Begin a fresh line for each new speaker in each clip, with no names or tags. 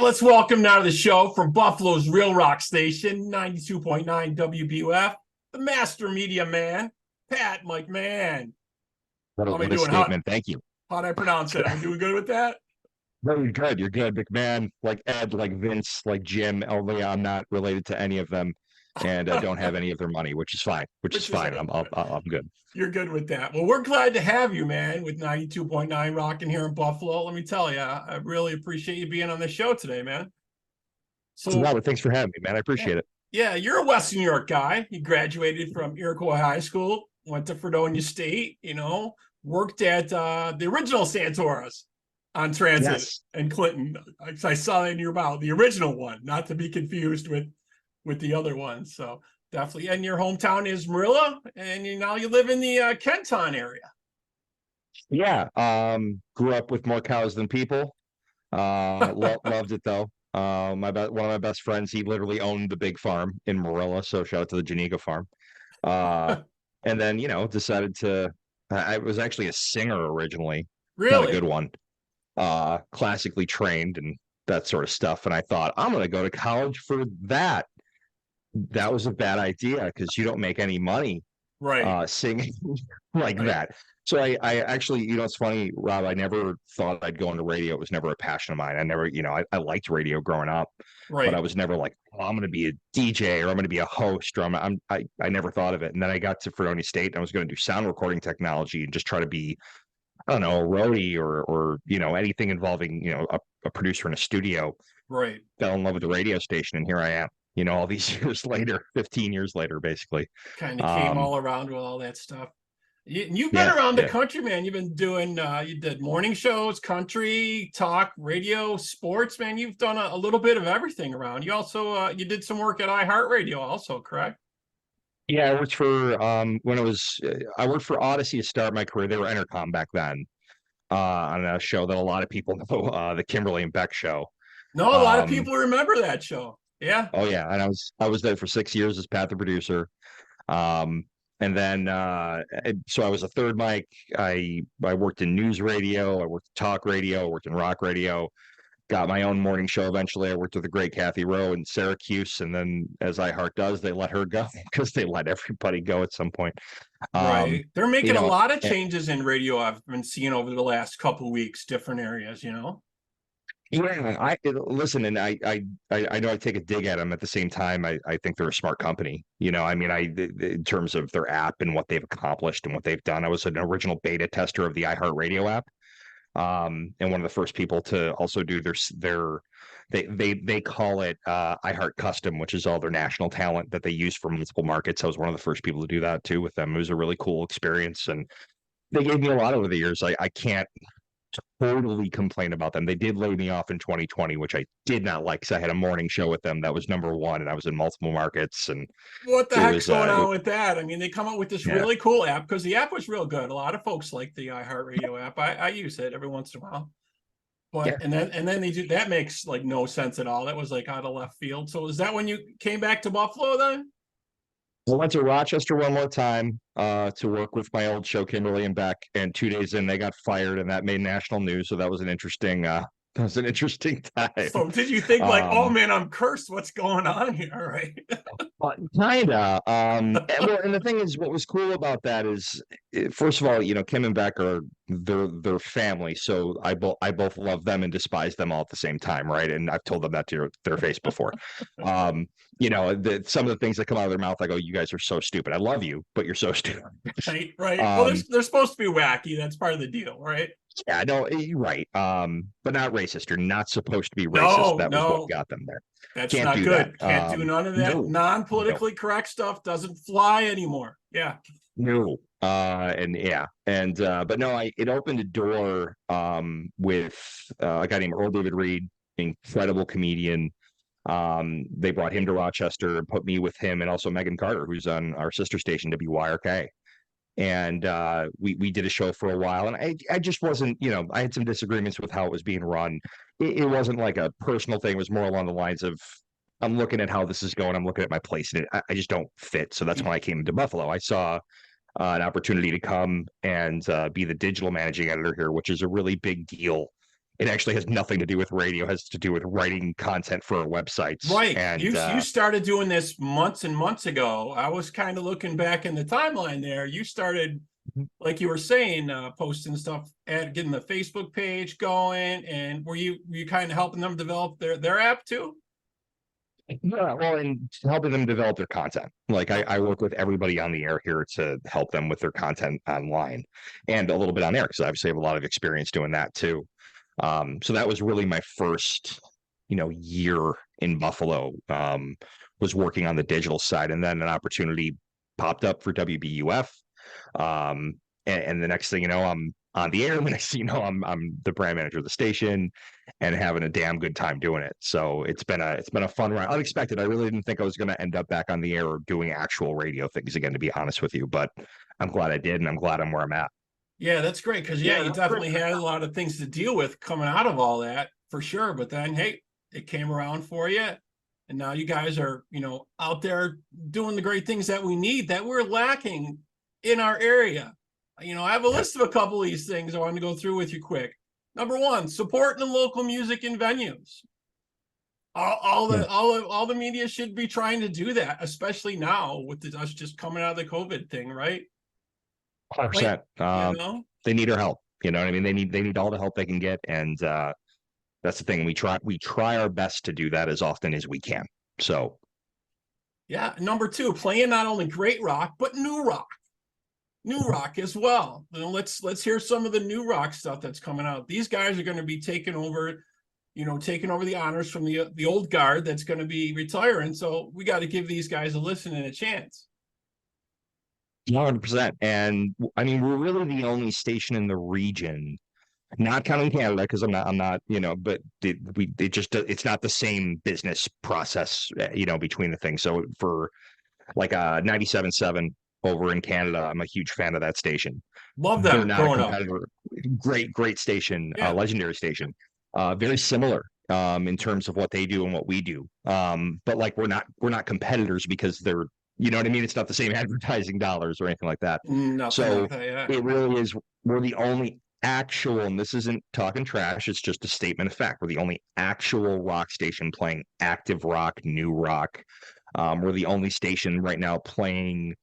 let's welcome now to the show from Buffalo's Real Rock Station, 92.9 WBUF, the master media man, Pat McMahon. How am I
What a
doing?
statement. Thank you.
How'd I pronounce it? Am I doing good with that?
Very good. You're good. McMahon, like Ed, like Vince, like Jim, only I'm not related to any of them and I don't have any of their money, which is fine.
Which is
I'm good.
You're good with that. Well, we're glad to have you, man, with 92.9 rocking here in Buffalo. Let me tell you, I really appreciate you being on the show today, man.
So, Robert, thanks for having me, man. I appreciate it.
Yeah, you're a Western New York guy. You graduated from Iroquois High School, went to Fredonia State, worked at the original Santoras on Transit
Yes.
and Clinton. I saw that in your mouth, the original one, not to be confused with the other ones. So definitely. And your hometown is Marilla, and now you live in the Kenton area.
Yeah. Grew up with more cows than people. Loved it though. One of my best friends, he literally owned the big farm in Marilla. So shout out to the Janiga farm. And then, decided to, I was actually a singer originally, not a
Really?
good one, classically trained and that sort of stuff. And I thought, I'm going to go to college for that. That was a bad idea because you don't make any money
Right.
singing like
Right.
that. So I actually, it's funny, Rob, I never thought I'd go into radio. It was never a passion of mine. I never, I liked radio growing up, but I
Right.
was never like, oh, I'm going to be a DJ or I'm going to be a host or I never thought of it. And then I got to Fredonia State and I was going to do sound recording technology and just try to be, I don't know, a roadie or anything involving, a producer in a studio.
Right.
Fell in love with the radio station and here I am, all these years later, 15 years later, basically.
Kind of came all around with all that stuff. You've been
Yeah,
around the
yeah.
country, man. You've been doing, you did morning shows, country, talk, radio, sports, man. You've done a little bit of everything around. You also, you did some work at iHeartRadio also, correct?
Yeah, I worked for I worked for Odyssey to start my career. They were Entercom back then, on a show that a lot of people know, the Kimberly and Beck show.
No, a lot of
Um,
people remember that show. Yeah.
oh yeah, and I was there for 6 years as Pat the producer. Um, and then so I was a third mic. I worked in news radio, I worked in talk radio, I worked in rock radio. Got my own morning show eventually. I worked with the great Kathy Rowe in Syracuse, and then as iHeart does, they let her go because they let everybody go at some point. Um,
Right. They're
you
making a
know,
lot of
and-
changes in radio I've been seeing over the last couple of weeks, different areas.
yeah, listen, and I know I take a dig at them at the same time. I think they're a smart company. I mean, in terms of their app and what they've accomplished and what they've done. I was an original beta tester of the iHeartRadio app. And one of the first people to also do they call it iHeart Custom, which is all their national talent that they use for multiple markets. I was one of the first people to do that too with them. It was a really cool experience, and they gave me a lot over the years. I can't totally complain about them. They did lay me off in 2020, which I did not like because I had a morning show with them that was #1, and I was in multiple markets, and
What the
it
heck's
was
going on with that? I mean, they come up with this
yeah.
really cool app because the app was real good. A lot of folks like the iHeartRadio app. I use it every once in a while.
Yeah.
But and then they do that makes like no sense at all. That was like out of left field. So is that when you came back to Buffalo then?
I went to Rochester one more time to work with my old show, Kimberly and Beck, and 2 days in they got fired, and that made national news. So that was an interesting time.
So did you think like, oh
Um,
man, I'm cursed? What's going on here? All right.
but kinda. And the thing is, what was cool about that is, first of all, Kim and Beck are their family, so I both love them and despise them all at the same time, right? And I've told them that to their face before. Some of the things that come out of their mouth, I go, "You guys are so stupid. I love you, but you're so stupid."
Right. Well,
Um,
they're supposed to be wacky. That's part of the deal, right?
yeah, no, you're right. But not racist. You're not supposed to be racist.
No,
That was what
no,
got them there.
that's
Can't
not
do that.
good. Can't do none of that
No, no.
non-politically correct stuff. Doesn't fly anymore. Yeah.
No. And yeah. And but no, it opened a door with a guy named Earl David Reed, incredible comedian. They brought him to Rochester and put me with him and also Megan Carter, who's on our sister station, WYRK. And we did a show for a while, and I just wasn't, I had some disagreements with how it was being run. It wasn't like a personal thing. It was more along the lines of, I'm looking at how this is going. I'm looking at my place in it. I just don't fit. So that's when I came to Buffalo. I saw an opportunity to come and be the digital managing editor here, which is a really big deal it actually has nothing to do with radio. It has to do with writing content for our websites.
Right.
And
You started doing this months and months ago. I was kind of looking back in the timeline there. You started, like you were saying, posting stuff, getting the Facebook page going, and were you kind of helping them develop their app too?
yeah, well, and helping them develop their content. Like I work with everybody on the air here to help them with their content online and a little bit on air because I obviously have a lot of experience doing that too. So that was really my first, year in Buffalo, was working on the digital side, and then an opportunity popped up for WBUF. And the next thing you know, I'm on the air. The next thing you know, I'm the brand manager of the station and having a damn good time doing it. So it's been a fun ride. Unexpected. I really didn't think I was going to end up back on the air or doing actual radio things again, to be honest with you. But I'm glad I did, and I'm glad I'm where I'm at.
Yeah, that's great because you definitely had a lot of things to deal with coming out of all that for sure. But then, hey, it came around for you, and now you guys are, out there doing the great things that we need that we're lacking in our area. I have a list of a couple of these things I want to go through with you quick. Number one, supporting the local music and venues. All the media should be trying to do that, especially now with us just coming out of the COVID thing, right?
100%. They need our help. You know what I mean? They need all the help they can get, and that's the thing. We try our best to do that as often as we can. So,
yeah. Number two, playing not only great rock but new rock as well. Let's hear some of the new rock stuff that's coming out. These guys are going to be taking over the honors from the old guard that's going to be retiring. So we got to give these guys a listen and a chance.
100%. And I mean, we're really the only station in the region, not counting Canada, because I'm not, but it's not the same business process, between the things. So for like 97.7 over in Canada, I'm a huge fan of that station.
Love
They're
that
not
growing
a
up.
competitor. Great station,
Yeah.
Legendary station. Very similar in terms of what they do and what we do. But like we're not competitors because they're, you know what I mean? It's not the same advertising dollars or anything like that.
Nothing
So
like that, yeah.
it really is. We're the only actual, and this isn't talking trash, it's just a statement of fact. We're the only actual rock station playing active rock, new rock. We're the only station right now playing,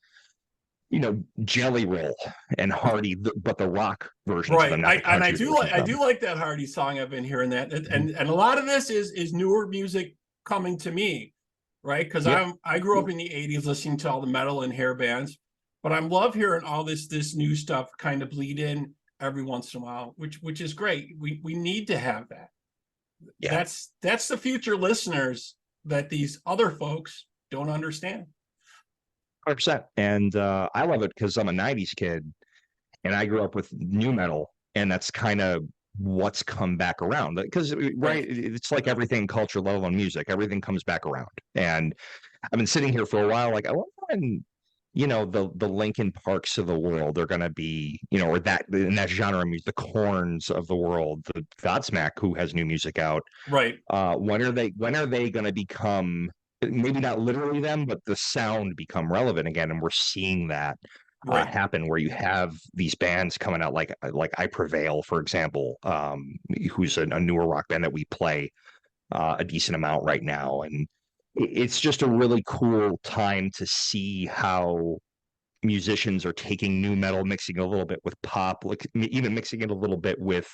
Jelly Roll and Hardy, but the rock versions of them, not the country
I
versions of them.
do like that Hardy song. I've been hearing that, and a lot of this is newer music coming to me, right? Because I grew up in the '80s listening to all the metal and hair bands, but I love hearing all this new stuff kind of bleed in every once in a while, which is great. We need to have that.
Yeah.
That's the future listeners that these other folks don't understand.
100%. And I love it because I'm a 90s kid and I grew up with new metal, and that's kind of what's come back around. Because, right, it's like everything culture, let alone music, everything comes back around. And I've been sitting here for a while, like, I wonder when, the Linkin Parks of the world are going to be, or that in that genre of music, the Corns of the world, the Godsmack, who has new music out.
Right.
When are they going to become, maybe not literally them, but the sound become relevant again? And we're seeing that happen, where you have these bands coming out like I Prevail, for example, who's a newer rock band that we play a decent amount right now. And it's just a really cool time to see how musicians are taking new metal, mixing it a little bit with pop, like even mixing it a little bit with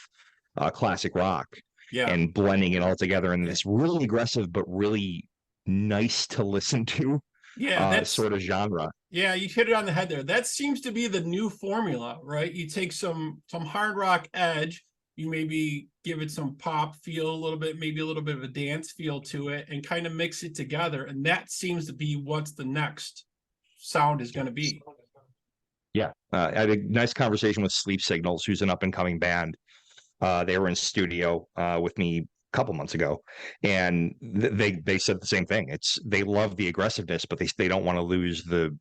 classic rock, and blending it all together in this really aggressive but really nice to listen to that sort of genre.
Yeah, you hit it on the head there. That seems to be the new formula, right? You take some hard rock edge, you maybe give it some pop feel a little bit, maybe a little bit of a dance feel to it, and kind of mix it together. And that seems to be what's the next sound is going to be.
Yeah. I had a nice conversation with Sleep Signals, who's an up-and-coming band. They were in studio with me a couple months ago, and they said the same thing. They love the aggressiveness, but they don't want to lose the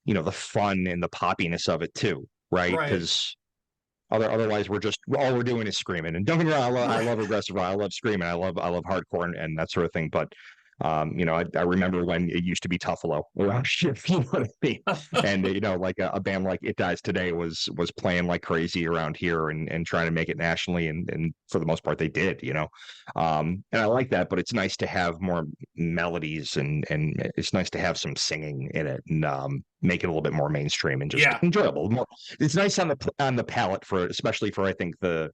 the fun and the poppiness of it too, right? Because otherwise all we're doing is screaming. And don't get me wrong, I love aggressive rock, I love screaming, I love hardcore and that sort of thing. But I remember when it used to be Tuffalo around here, you know what I mean? And like a band like It Dies Today was playing like crazy around here and trying to make it nationally, and for the most part they did, and I like that. But it's nice to have more melodies, and it's nice to have some singing in it, and make it a little bit more mainstream and just
Yeah.
enjoyable. It's nice on the palate, especially for I think the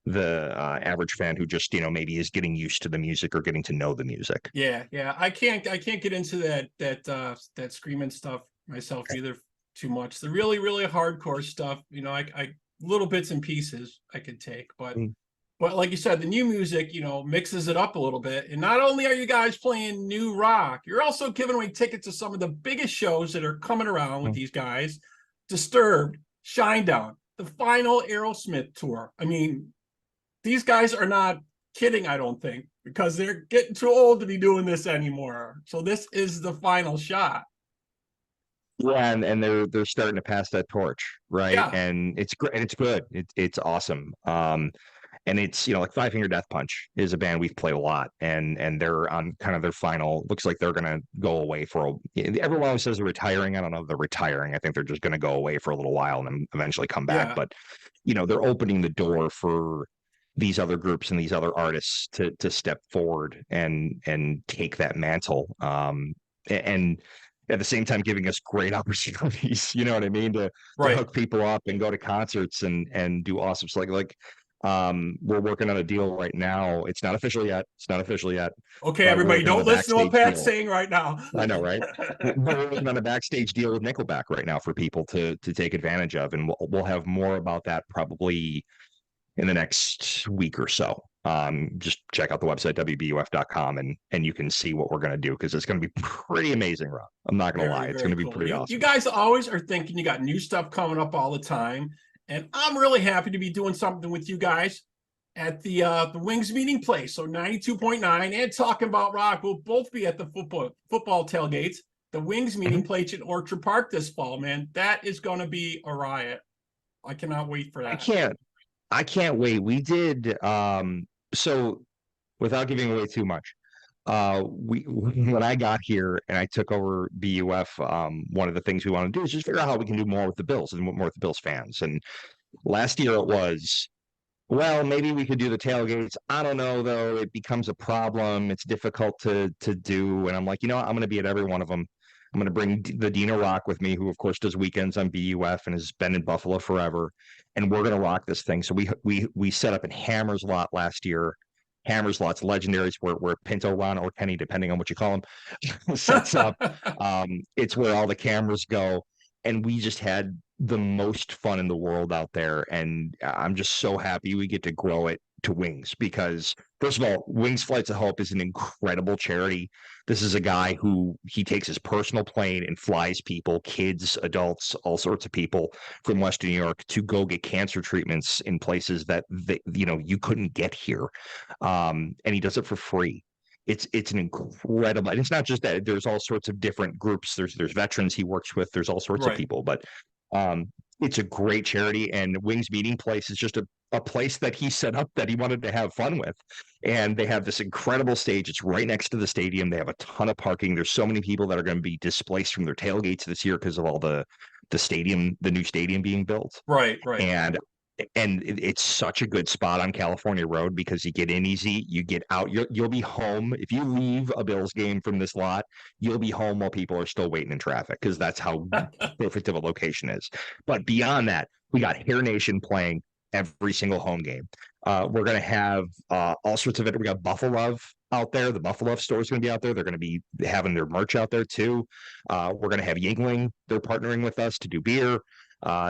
average fan who just maybe is getting used to the music or getting to know the music.
Yeah, I can't get into that screaming stuff myself either too much. The really, really hardcore stuff, I little bits and pieces I could take, but like you said, the new music, mixes it up a little bit. And not only are you guys playing new rock, you're also giving away tickets to some of the biggest shows that are coming around with these guys. Disturbed, Shinedown, the final Aerosmith tour. I mean, these guys are not kidding, I don't think, because they're getting too old to be doing this anymore. So this is the final shot.
Yeah, and they're starting to pass that torch, right?
Yeah.
And it's great, and it's good. It's awesome. And it's like Five Finger Death Punch is a band we've played a lot, and they're on kind of their final. Looks like they're gonna go away everyone always says they're retiring. I don't know if they're retiring. I think they're just gonna go away for a little while and then eventually come back.
Yeah.
But they're opening the door for these other groups and these other artists to step forward and take that mantle. And at the same time giving us great opportunities, you know what I mean, to hook people up and go to concerts and do awesome stuff. We're working on a deal right now. It's not official yet.
Okay, everybody, don't listen to what Pat's saying right now.
I know, right? We're working on a backstage deal with Nickelback right now for people to take advantage of, and we'll have more about that probably in the next week or so. Just check out the website WBUF.com and you can see what we're going to do, because it's going to be pretty amazing, Rob. I'm not going to lie. It's going to be pretty awesome.
You guys always are thinking you got new stuff coming up all the time. And I'm really happy to be doing something with you guys at the Wings meeting place. So 92.9 and Talking About Rock will both be at the football tailgates. The Wings meeting place in Orchard Park this fall, man. That is going to be a riot. I cannot wait for that.
I can't wait. We did so without giving away too much. When I got here and I took over BUF, one of the things we want to do is just figure out how we can do more with the Bills and more with the Bills fans. And last year it was, well, maybe we could do the tailgates. I don't know, though. It becomes a problem. It's difficult to do. And I'm like, I'm going to be at every one of them. I'm going to bring the Dino Rock with me, who, of course, does weekends on BUF and has been in Buffalo forever. And we're going to rock this thing. So we set up in Hammer's Lot last year. Hammer's Lot's legendaries where Pinto, Ron, or Kenny, depending on what you call him, sets up. It's where all the cameras go. And we just had the most fun in the world out there. And I'm just so happy we get to grow it to Wings, because first of all, Wings Flights of Hope is an incredible charity. This is a guy who he takes his personal plane and flies people, kids, adults, all sorts of people from Western New York to go get cancer treatments in places that you couldn't get here. And he does it for free. It's an incredible, and it's not just that. There's all sorts of different groups. There's veterans he works with. There's all sorts of people, but it's a great charity. And Wings Meeting Place is just a place that he set up that he wanted to have fun with. And they have this incredible stage. It's right next to the stadium. They have a ton of parking. There's so many people that are going to be displaced from their tailgates this year because of all the new stadium being built.
Right.
And it's such a good spot on California Road, because you get in easy, you get out, you'll be home. If you leave a Bills game from this lot, you'll be home while people are still waiting in traffic, because that's how perfect of a location is. But beyond that, we got Hair Nation playing every single home game. We're going to have all sorts of it. We got Buffalo out there. The Buffalo store is going to be out there. They're going to be having their merch out there too. We're going to have Yingling. They're partnering with us to do beer.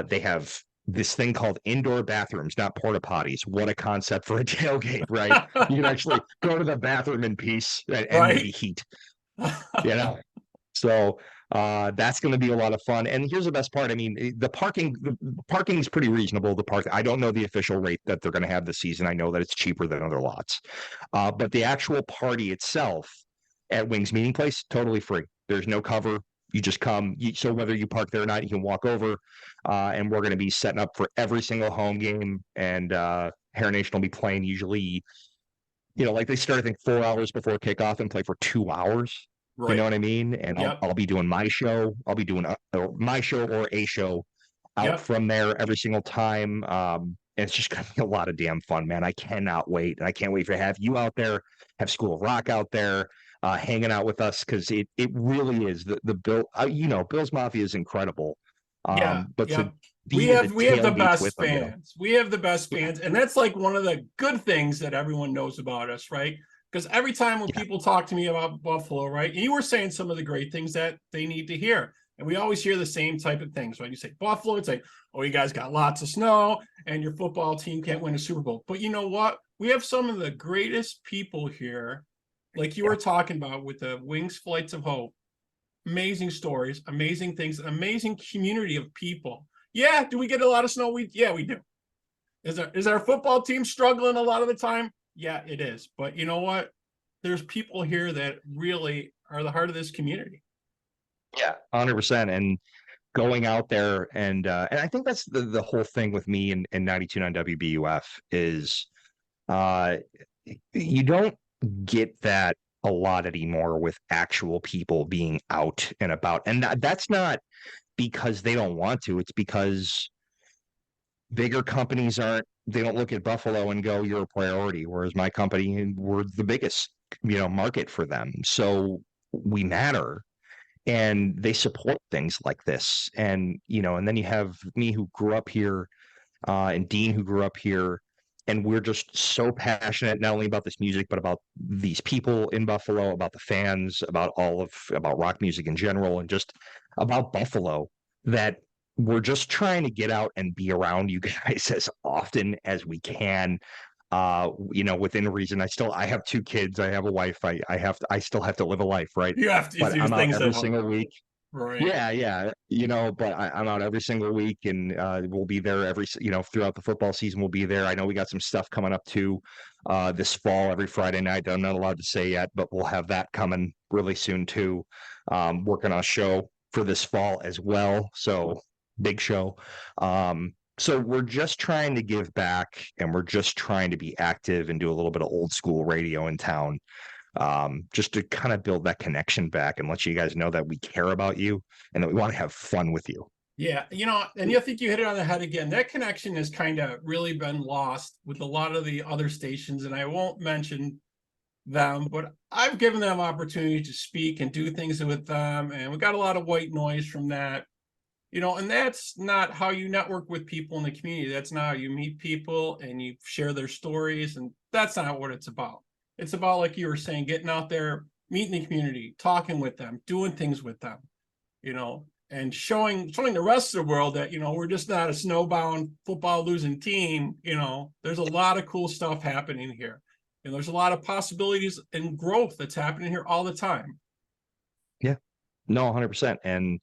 They have this thing called indoor bathrooms, not porta potties. What a concept for a tailgate, right? You can actually go to the bathroom in peace and maybe heat, So that's going to be a lot of fun. And here's the best part. I mean, the parking is pretty reasonable. I don't know the official rate that they're going to have this season. I know that it's cheaper than other lots, but the actual party itself at Wings Meeting Place, totally free. There's no cover. You just come. So whether you park there or not, you can walk over, and we're going to be setting up for every single home game. And Hair Nation will be playing usually like they start, I think, 4 hours before kickoff and play for 2 hours. You know
Right.
what I mean? And
Yep.
I'll be doing my show. I'll be doing my show or a show out
Yep.
from there every single time. And it's just going to be a lot of damn fun, man. I cannot wait. And I can't wait to have you out there, have School of Rock out there, hanging out with us, because it really is the Bill. Bill's Mafia is incredible.
Yeah.
But to
Yep. We
be in the
have we have the
tailgates with
best
them,
fans. We have the best
yeah,
fans, and that's like one of the good things that everyone knows about us, right? Because every time when
yeah,
people talk to me about Buffalo, right, you were saying some of the great things that they need to hear, and we always hear the same type of things, right? You say Buffalo, it's like, oh, you guys got lots of snow, and your football team can't win a Super Bowl. But you know what? We have some of the greatest people here, like you
yeah.
were talking about with the Wings Flights of Hope. Amazing stories, amazing things, amazing community of people. Yeah, do we get a lot of snow? We do. Is our football team struggling a lot of the time? Yeah, it is. But you know what? There's people here that really are the heart of this community.
Yeah, 100%. And going out there and I think that's the whole thing with me and 92.9 WBUF is uh you don't get that a lot anymore with actual people being out and about. And that's not because they don't want to, it's because bigger companies they don't look at Buffalo and go, you're a priority. Whereas my company, we're the biggest, market for them. So we matter and they support things like this. And then you have me who grew up here, and Dean who grew up here. And we're just so passionate, not only about this music, but about these people in Buffalo, about the fans, about rock music in general, and just about Buffalo, that we're just trying to get out and be around you guys as often as we can. Within reason. I have two kids, I have a wife, I still have to live a life, right?
You have to
But
do
I'm out
things
every
at home.
single week.
Right.
Yeah, yeah, but I'm out every single week, and we'll be there throughout the football season. We'll be there. I know we got some stuff coming up too, this fall every Friday night that I'm not allowed to say yet, but we'll have that coming really soon too. Working on a show for this fall as well, so big show. So we're just trying to give back, and we're just trying to be active and do a little bit of old school radio in town, just to kind of build that connection back and let you guys know that we care about you and that we want to have fun with you.
Yeah, and you think you hit it on the head again. That connection has kind of really been lost with a lot of the other stations, and I won't mention them, but I've given them opportunity to speak and do things with them, and we got a lot of white noise from that. And that's not how you network with people in the community. That's not how you meet people and you share their stories, and that's not what it's about. It's about, like you were saying, getting out there, meeting the community, talking with them, doing things with them, and showing the rest of the world that we're just not a snowbound football losing team. There's a lot of cool stuff happening here, and there's a lot of possibilities and growth that's happening here all the time.
Yeah, no, 100%. And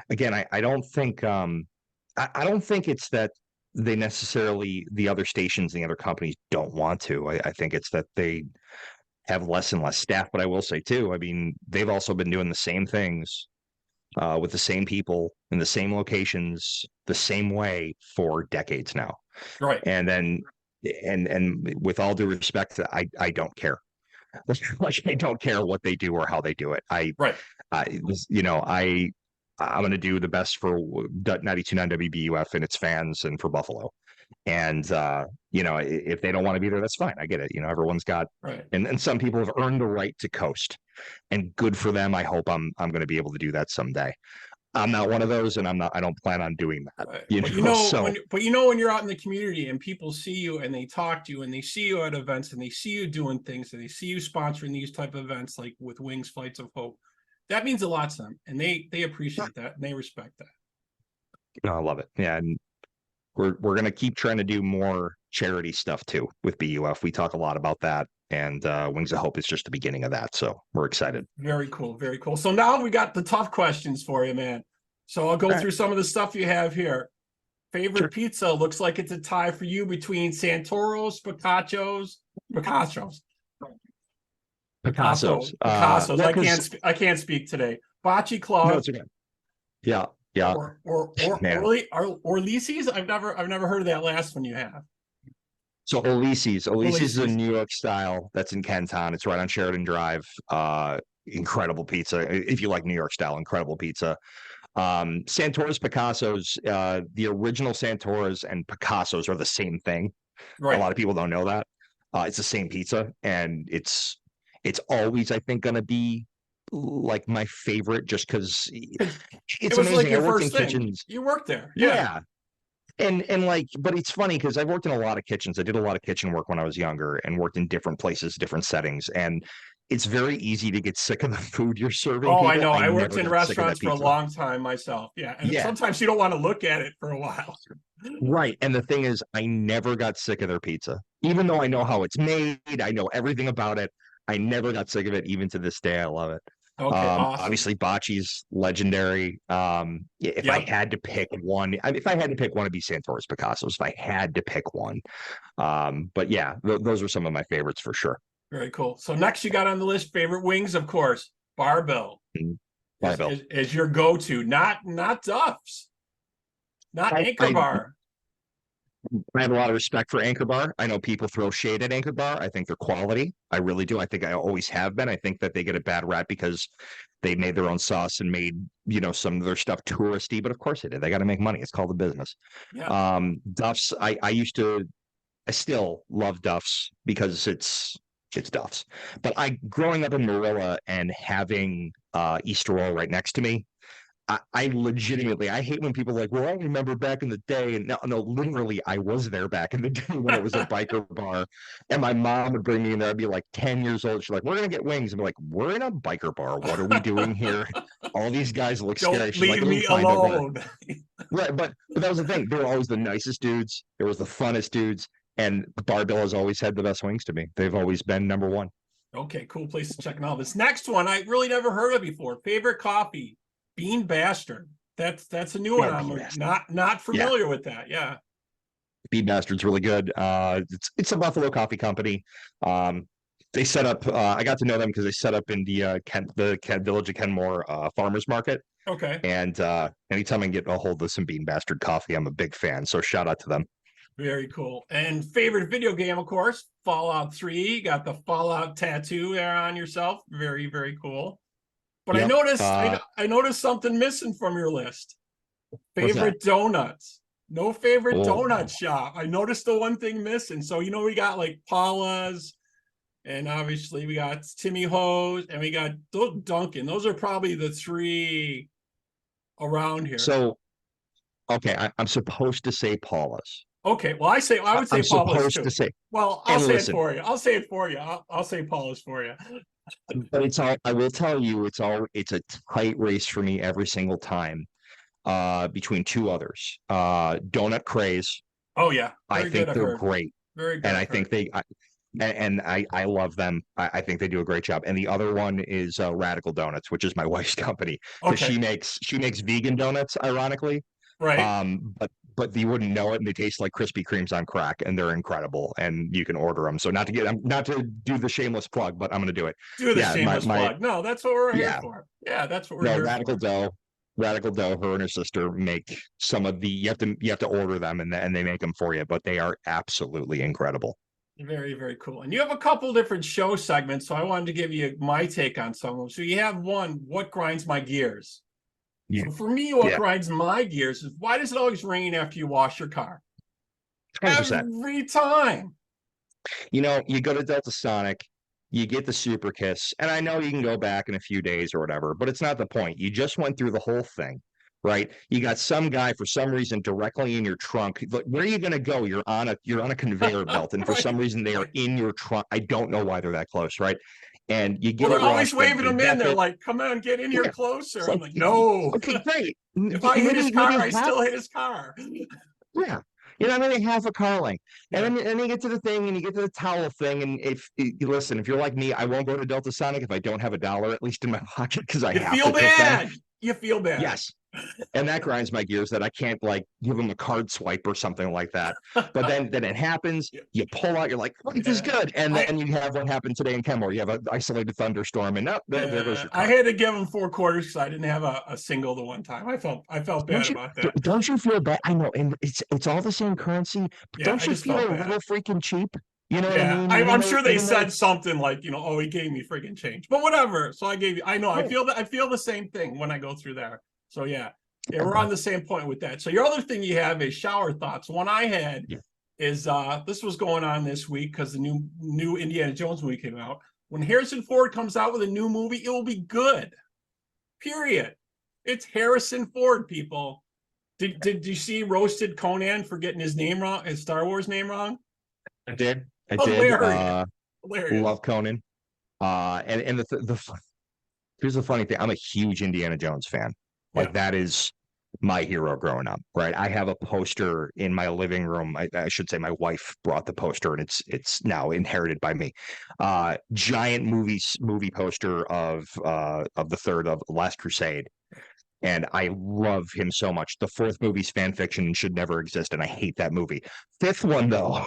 again, I don't think I don't think it's that the other stations and the other companies don't want to. I think it's that they have less and less staff. But I will say too, I mean, they've also been doing the same things, with the same people in the same locations, the same way for decades now.
Right.
And then, and with all due respect, I don't care. Like, I don't care what they do or how they do it.
Right.
I you know, I'm going to do the best for 92.9 WBUF and its fans and for Buffalo. And if they don't want to be there, that's fine. I get it. Everyone's got,
Right.
and some people have earned the right to coast, and good for them. I hope I'm going to be able to do that someday. I'm not one of those, and I don't plan on doing that.
Right.
So
When you're out in the community and people see you and they talk to you and they see you at events and they see you doing things and they see you sponsoring these type of events like with Wings Flights of Hope, that means a lot to them, and they appreciate that and they respect that.
no, I love it. Yeah, and we're going to keep trying to do more charity stuff too with BUF. We talk a lot about that, and Wings of Hope is just the beginning of that. So we're excited.
Very cool. Very cool. So now we got the tough questions for you, man. So I'll go through some of the stuff you have here. Favorite pizza looks like it's a tie for you between Santoro's, Picasso's. I can't speak today. Bocce Club.
No, it's okay. Yeah, yeah.
Or Lisi's. I've never heard of that last one you have.
So Elise's is a
Ulysses.
New York style that's in Kenton. It's right on Sheridan Drive. Incredible pizza. If you like New York style, incredible pizza. Santora's Picasso's, the original Santora's and Picasso's are the same thing. A
Right.
lot of people don't know that. It's the same pizza, and it's always, I think, gonna be like my favorite, just because
It
it's
was like
amazing. I
your
worked in
first thing.
kitchens.
You worked there. Yeah.
Yeah, and like, but it's funny because I've worked in a lot of kitchens. I did a lot of kitchen work when I was younger and worked in different places, different settings, and it's very easy to get sick of the food you're serving
Oh, I
people.
know.
I
I worked
never
in
got sick of that
restaurants for a
pizza.
long time myself. Yeah. And
Yeah,
sometimes you don't want to look at it for a while.
right. And the thing is, I never got sick of their pizza, even though I know how it's made. I know everything about it. I never got sick of it. Even to this day, I love it.
Okay. Awesome.
Obviously, Bocce's legendary. If I
Yep.
had to pick one, if I had to pick one, it'd be Santora's Picasso's. If I had to pick one, but yeah, those are some of my favorites for sure.
Very cool. So next you got on the list favorite wings, of course. Barbell
Mhm. Bye,
is,
Bill.
is your go-to, not Duff's, not
I,
Anchor
I
Bar.
I have a lot of respect for Anchor Bar. I know people throw shade at Anchor Bar. I think they're quality. I really do. I think I always have been. I think that they get a bad rap because they made their own sauce and made, some of their stuff touristy. But of course they did. They got to make money. It's called a business.
Yeah.
Duff's. I still love Duff's because it's Duff's. But growing up in Marilla and having Easter roll right next to me, I legitimately, I hate when people are like, well, I remember back in the day. And no, literally, I was there back in the day when it was a biker bar. And my mom would bring me in there. I'd be like 10 years old. She's like, we're going to get wings. I'd be like, we're in a biker bar. What are we doing here? All these guys look scary.
Don't
She's like,
leave
it'll be
me
fine. Don't worry.
alone.
Right. But that was the thing. They were always the nicest dudes. They was the funnest dudes. And Barbell has always had the best wings to me. They've always been number one.
Okay, cool place to check out. This next one I really never heard of before. Favorite coffee, Bean Bastard. That's a new one.
Yeah,
I'm
Bean Bastard.
not
Yeah,
familiar with that. Yeah.
Bean Bastard's really good. It's a Buffalo coffee company. They set up. I got to know them because they set up in the Kent Village of Kenmore farmers market.
Okay.
And anytime I can get a hold of some Bean Bastard coffee, I'm a big fan. So shout out to them.
Very cool. And favorite video game, of course, Fallout 3. Got the Fallout tattoo there on yourself. Very, very cool. But I
Yep.
noticed I noticed something missing from your list.
What's that?
Favorite donuts. No favorite
Oh,
donut shop. I noticed the one thing missing. So we got like Paula's, and obviously we got Timmy Ho's, and we got Dunkin'. Those are probably the three around here.
so okay, I'm supposed to say Paula's.
Okay, well I would say
I'm
Paula's
supposed
too.
to say,
Well, I'll
and
say it
listen,
for you. I'll say it for you. I'll say Paula's for you.
but it's all. I will tell you, it's a tight race for me every single time. Between two others, Donut Craze.
Oh yeah,
I
very good.
think
I've
they're
heard.
great,
Very good.
and
I've
I think
heard.
I love them. I think they do a great job. And the other one is Radical Donuts, which is my wife's company, because
Okay,
she makes vegan donuts, ironically.
right.
But you wouldn't know it, and they taste like Krispy Kremes on crack, and they're incredible. And you can order them. So not to do the shameless plug, but I'm going to do it.
Do the
Yeah,
shameless
my
plug. No, that's what we're here
yeah,
for. Yeah, that's what we're
no,
here for.
Radical Dough, her and her sister make some of the you have to order them, and they make them for you, but they are absolutely incredible.
Very, very cool. And you have a couple different show segments, so I wanted to give you my take on some of them. So you have one, what grinds my gears?
Yeah,
So for me, what
yeah,
grinds my gears is, why does it always rain after you wash your car?
100%.
Every time.
You go to Delta Sonic, you get the Super Kiss, and I know you can go back in a few days or whatever, but it's not the point. You just went through the whole thing, right? You got some guy for some reason directly in your trunk. Like, where are you going to go? You're on a conveyor belt, and for
Right.
some reason they are in your trunk. I don't know why they're that close, right? And you
Well,
get
they're
it
always
washed,
waving
they
them in.
def
They're
it.
like, come on, get in here
Yeah,
closer.
it's
I'm
like,
like, no.
okay, great.
If I hit his car, I
Half,
still hit his car.
yeah. Maybe half a car length.
Yeah.
And then you get to the thing and you get to the towel thing. And if you listen, if you're like me, I won't go to Delta Sonic if I don't have $1 at least in my pocket because I
You
have
feel
to defend.
bad. You feel bad.
Yes. And that grinds my gears that I can't like give them a card swipe or something like that. But then it happens, you pull out, you're like, life is good. And then you have what happened today in Kenmore. You have an isolated thunderstorm, and there goes your card.
I had to give him 4 quarters because I didn't have a single the one time. I felt bad about that.
Don't you feel bad? I know, and it's all the same currency. But don't you feel a little freaking cheap? You know what I mean?
I'm sure they said something like, oh, he gave me freaking change, but whatever. So I gave you. I know. I feel the same thing when I go through there. So yeah, we're on the same point with that. So your other thing you have is shower thoughts. One I had is this was going on this week because the new Indiana Jones movie came out. When Harrison Ford comes out with a new movie, it will be good. Period. It's Harrison Ford, people. Did you see roasted Conan for getting his name wrong, his Star Wars name wrong?
I did.
Hilarious.
Love Conan. And here's the funny thing. I'm a huge Indiana Jones fan. Like that is my hero growing up, right? I have a poster in my living room. I should say my wife brought the poster, and it's now inherited by me. Giant movie poster of the third of Last Crusade. And I love him so much. The fourth movie's fan fiction and should never exist, and I hate that movie. Fifth one, though,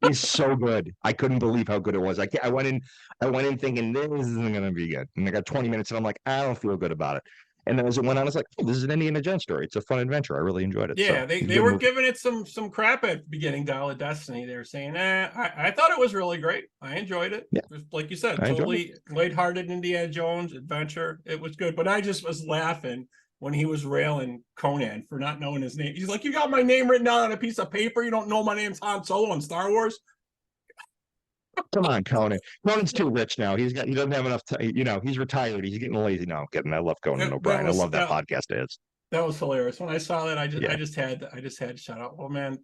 is so good. I couldn't believe how good it was. I went in thinking this isn't going to be good, and I got 20 minutes, and I'm like, I don't feel good about it. And then as it went on, I was like, oh, this is an Indiana Jones story. It's a fun adventure. I really enjoyed it.
Yeah, so, they were giving it some crap at the beginning, Dial of Destiny. They were saying, I thought it was really great. I enjoyed it. Yeah. Just like you said, totally lighthearted Indiana Jones adventure. It was good. But I just was laughing when he was railing Conan for not knowing his name. He's like, you got my name written down on a piece of paper. You don't know my name's Han Solo in Star Wars.
Come on, Conan. Conan's too rich now. He doesn't have enough time. He's retired. He's getting lazy. No, I'm kidding. I love Conan O'Brien. I love that podcast.
That was hilarious. When I saw that, I just had to shout out. Oh man,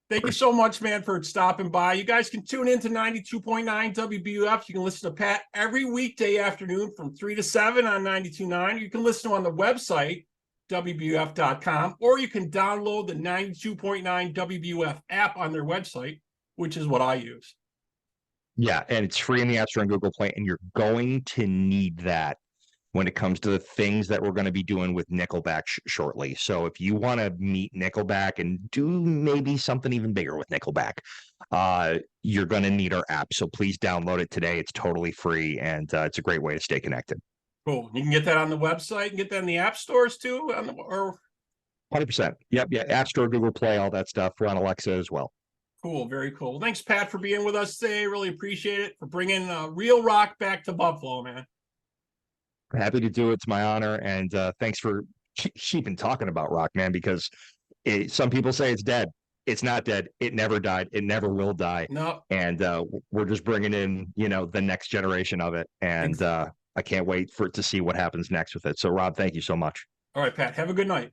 thank you so much, man, for stopping by. You guys can tune in to 92.9 WBUF. You can listen to Pat every weekday afternoon from 3 to 7 on 92.9. You can listen on the website, WBUF.com, or you can download the 92.9 WBUF app on their website, which is what I use.
Yeah, and it's free in the App Store and Google Play, and you're going to need that when it comes to the things that we're going to be doing with Nickelback shortly. So if you want to meet Nickelback and do maybe something even bigger with Nickelback, you're going to need our app. So please download it today. It's totally free, and it's a great way to stay connected.
Cool. You can get that on the website and get that in the app stores too?
100%. Yep. Yeah. App Store, Google Play, all that stuff. We're on Alexa as well.
Cool. Very cool. Thanks, Pat, for being with us today. Really appreciate it, for bringing real rock back to Buffalo, man.
Happy to do it. It's my honor. And thanks for keeping talking about rock, man, because some people say it's dead. It's not dead. It never died. It never will die.
No.
And we're just bringing in, the next generation of it. And I can't wait to see what happens next with it. So, Rob, thank you so much.
All right, Pat. Have a good night.